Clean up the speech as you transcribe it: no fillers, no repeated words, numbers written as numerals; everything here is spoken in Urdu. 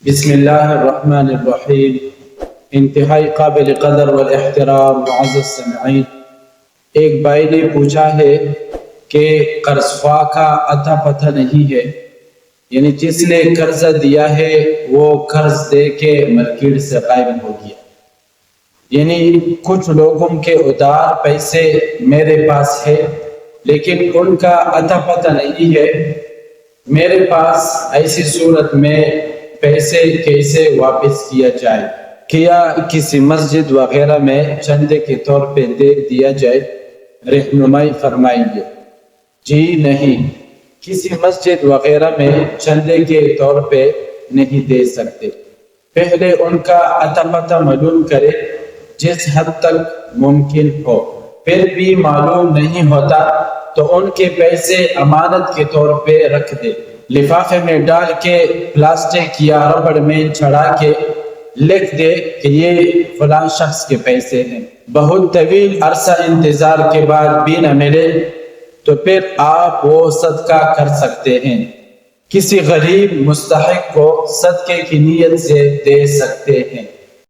بسم اللہ الرحمن الرحیم۔ انتہائی قابل قدر والاحترام معزز سامعین، ایک بھائی نے پوچھا ہے کہ قرض خواہ کا اتا پتہ نہیں ہے، یعنی جس نے قرضہ دیا ہے وہ قرض دے کے مارکیٹ سے غائب ہو گیا۔ یعنی کچھ لوگوں کے ادھار پیسے میرے پاس ہے لیکن ان کا اتا پتہ نہیں ہے، میرے پاس ایسی صورت میں پیسے کیسے واپس کیا جائے؟ کیا کسی مسجد وغیرہ میں چندے کے طور پہ دے دیا جائے؟ رہنمائی فرمائیے۔ جی نہیں، کسی مسجد وغیرہ میں چندے کے طور پہ نہیں دے سکتے، پہلے ان کا اتا پتہ معلوم کرے جس حد تک ممکن ہو، پھر بھی معلوم نہیں ہوتا تو ان کے پیسے امانت کے طور پہ رکھ دے، لفافے میں ڈال کے پلاسٹک یا ربڑ میں چھڑا کے لکھ دے کہ یہ فلاں شخص کے پیسے ہیں۔ بہت طویل عرصہ انتظار کے بعد بھی نہ ملے تو پھر آپ وہ صدقہ کر سکتے ہیں، کسی غریب مستحق کو صدقے کی نیت سے دے سکتے ہیں۔